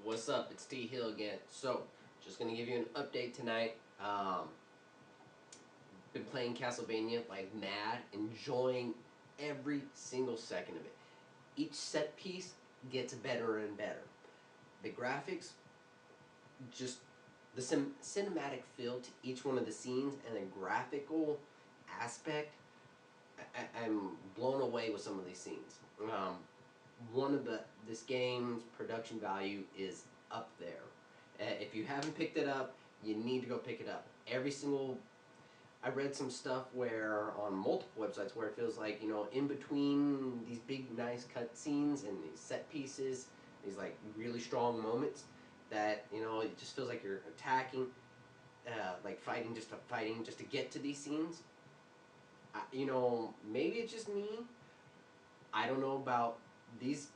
What's up? It's T Hill again. So, just gonna give you an update tonight. Been playing Castlevania like mad, enjoying every single second of it. Each set piece gets better and better. The graphics, just the cinematic feel to each one of the scenes, and the graphical aspect. I'm blown away with some of these scenes. One of this game's production value is up there. If you haven't picked it up, you need to go pick it up. I read some stuff where on multiple websites where it feels like, in between these big nice cutscenes and these set pieces, these like really strong moments, that it just feels like you're attacking, like fighting just to get to these scenes. Maybe it's just me. I don't know about these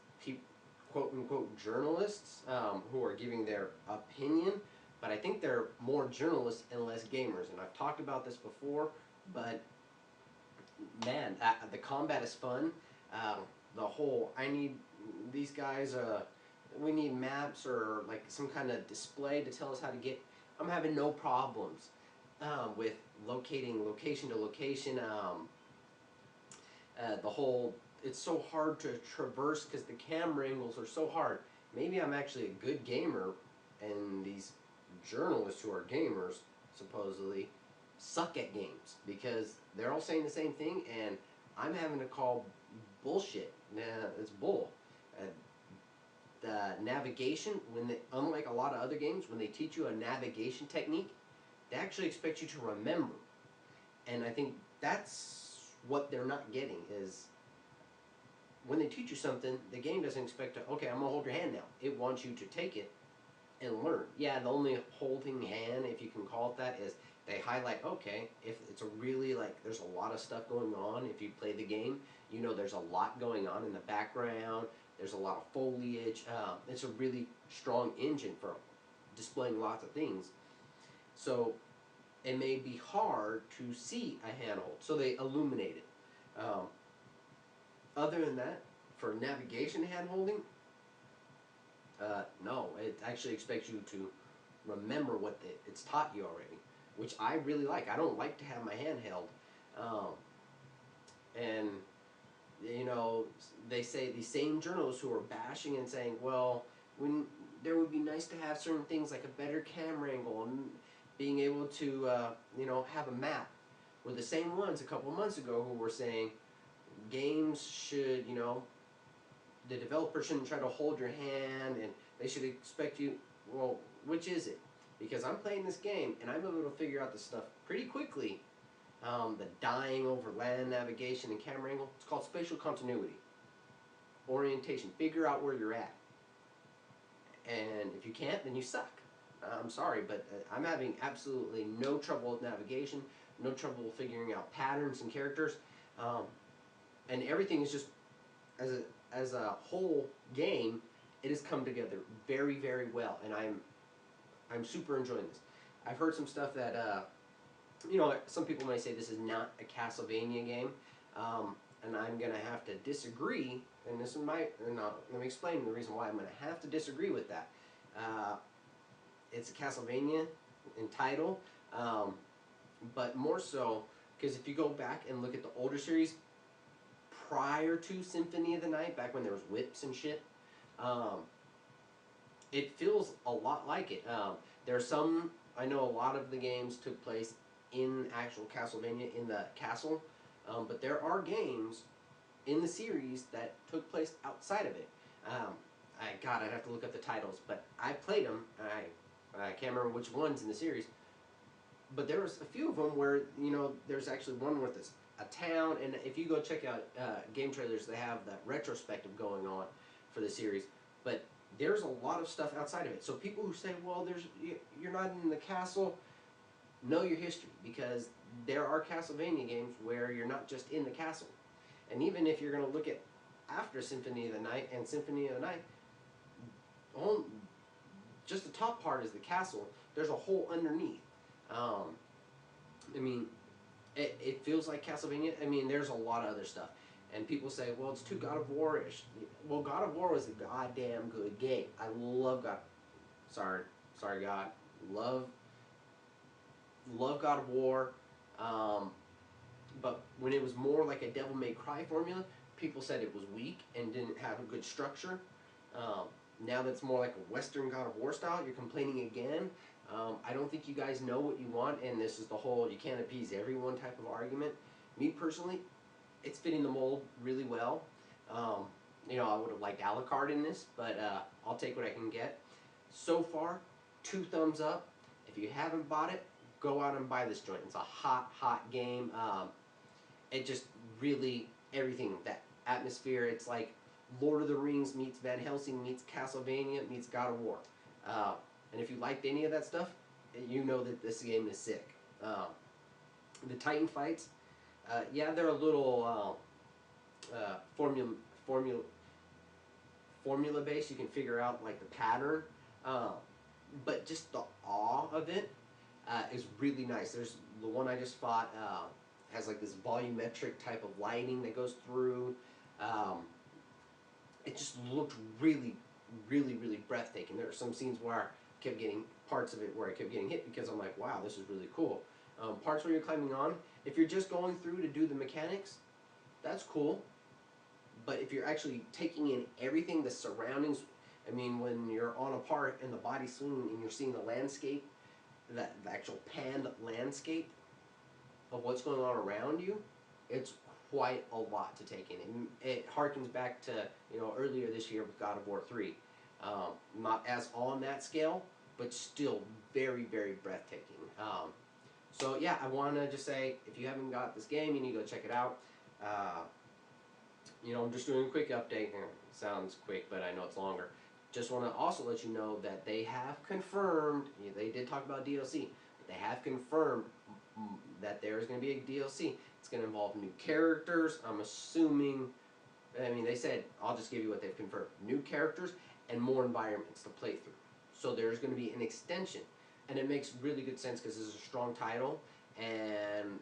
quote unquote journalists who are giving their opinion, but I think they're more journalists and less gamers. And I've talked about this before, but man, the combat is fun. I need these guys. We need maps or like some kind of display to tell us how to get. I'm having no problems with locating location to location. It's so hard to traverse because the camera angles are so hard. Maybe I'm actually a good gamer, and these journalists who are gamers supposedly suck at games because they're all saying the same thing, and I'm having to call bullshit. Nah, it's bull. The navigation, unlike a lot of other games, when they teach you a navigation technique, they actually expect you to remember. And I think that's what they're not getting is when they teach you something, the game doesn't expect to, okay, I'm going to hold your hand now. It wants you to take it and learn. Yeah, the only holding hand, if you can call it that, is they highlight, okay, if it's a really, there's a lot of stuff going on. If you play the game, there's a lot going on in the background. There's a lot of foliage. It's a really strong engine for displaying lots of things. So it may be hard to see a handhold, so they illuminate it. Other than that, for navigation hand-holding, no, it actually expects you to remember what it's taught you already, which I really like. I don't like to have my hand held. And, they say these same journalists who are bashing and saying, well, there would be nice to have certain things like a better camera angle and being able to, have a map, were the same ones a couple months ago who were saying games should, the developer shouldn't try to hold your hand and they should expect you, well, which is it? Because I'm playing this game and I'm able to figure out this stuff pretty quickly. The dying over land navigation and camera angle, it's called spatial continuity. Orientation, figure out where you're at. And if you can't, then you suck. I'm sorry, but I'm having absolutely no trouble with navigation, no trouble figuring out patterns and characters. And everything is just, as a whole game, it has come together very, very well, and I'm super enjoying this. I've heard some stuff that, some people may say this is not a Castlevania game, and I'm going to have to disagree, and let me explain the reason why I'm going to have to disagree with that. It's a Castlevania in title, but more so, because if you go back and look at the older series, prior to Symphony of the Night, back when there was whips and shit, it feels a lot like it. I know a lot of the games took place in actual Castlevania, in the castle, but there are games in the series that took place outside of it. I'd have to look up the titles, but I played them, I can't remember which ones in the series, but there was a few of them where, there's actually one with this a town, and if you go check out game trailers, they have that retrospective going on for the series, but there's a lot of stuff outside of it. So people who say, well, you're not in the castle, know your history, because there are Castlevania games where you're not just in the castle. And even if you're going to look at after Symphony of the Night and Symphony of the Night, just the top part is the castle. There's a hole underneath. It feels like Castlevania. There's a lot of other stuff. And people say, well, it's too God of War-ish. Well, God of War was a goddamn good game. I love God. Sorry, sorry, God. Love, love God of War. Um, but when it was more like a Devil May Cry formula, people said it was weak and didn't have a good structure. Um, Now that's more like a Western God of War style, you're complaining again. I don't think you guys know what you want, and this is the whole you can't appease everyone type of argument. Me personally, it's fitting the mold really well. Um, I would have liked Alucard in this, but I'll take what I can get. So far, 2 thumbs up. If you haven't bought it, go out and buy this joint. It's a hot, hot game. It just really everything that atmosphere. It's like Lord of the Rings meets Van Helsing meets Castlevania meets God of War. And if you liked any of that stuff, you know that this game is sick. The Titan fights, yeah, they're a little formula formula formula based. You can figure out like the pattern, um, but just the awe of it is really nice. There's the one I just fought has like this volumetric type of lighting that goes through. Um, it just looked really, really, really breathtaking. There are some scenes where I kept getting parts of it where I kept getting hit because I'm like, wow, this is really cool. Parts where you're climbing on, if you're just going through to do the mechanics, that's cool. But if you're actually taking in everything, the surroundings, I mean, when you're on a part and the body's swinging and you're seeing the landscape, the actual panned landscape of what's going on around you, it's quite a lot to take in. It harkens back to earlier this year with God of War 3. Not as on that scale, but still very, very breathtaking. So yeah, I want to just say, if you haven't got this game, you need to go check it out. I'm just doing a quick update. Sounds quick, but I know it's longer. Just want to also let you know that they have confirmed, they did talk about DLC, but they have confirmed that there is going to be a DLC. It's going to involve new characters. I'm assuming, they said, I'll just give you what they've confirmed. New characters and more environments to play through. So there's going to be an extension. And it makes really good sense because this is a strong title. And,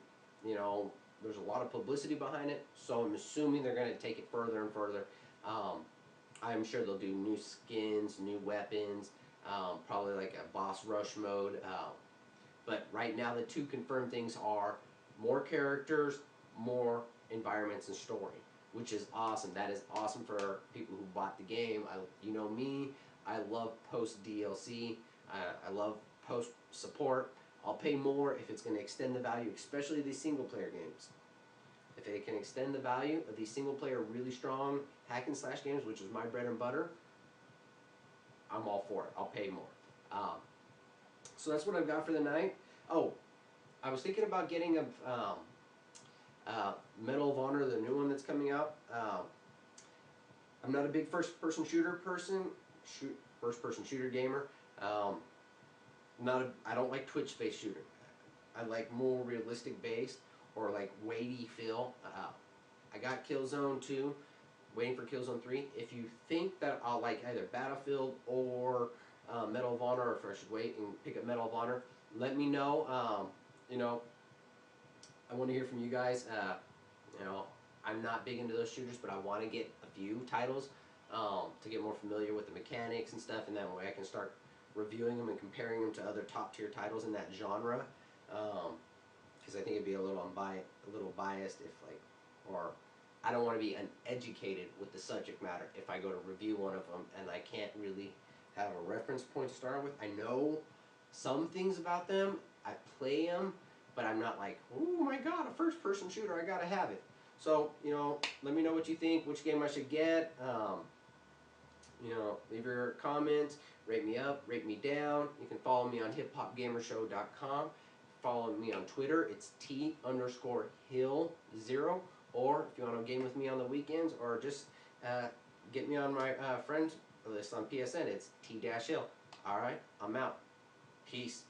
there's a lot of publicity behind it. So I'm assuming they're going to take it further and further. I'm sure they'll do new skins, new weapons, probably like a boss rush mode. But right now the two confirmed things are more characters, more environments and story, which is awesome. That is awesome for people who bought the game. You know me, I love post DLC. I love post support. I'll pay more if it's going to extend the value, especially these single player games. If it can extend the value of these single player really strong hack and slash games, which is my bread and butter, I'm all for it. I'll pay more. So that's what I've got for the night. Oh, I was thinking about getting a Medal of Honor, the new one that's coming out. I'm not a big first-person shooter person, first-person shooter gamer. I don't like Twitch-based shooter. I like more realistic-based or like weighty feel. I got Killzone 2, waiting for Killzone 3. If you think that I'll like either Battlefield or Medal of Honor, or if I should wait and pick up Medal of Honor, let me know. I want to hear from you guys. I'm not big into those shooters, but I want to get a few titles to get more familiar with the mechanics and stuff, and that way I can start reviewing them and comparing them to other top tier titles in that genre. Because I think it'd be a little biased if or I don't want to be uneducated with the subject matter if I go to review one of them and I can't really have a reference point to start with. I know some things about them, I play them, but I'm not like, oh my god, a first person shooter, I gotta have it. So, let me know what you think, which game I should get. Leave your comments, rate me up, rate me down. You can follow me on hiphopgamershow.com. Follow me on Twitter, it's T_Hill0. Or if you want to game with me on the weekends, or just get me on my friends list on PSN, it's T-Hill. Alright, I'm out. Peace.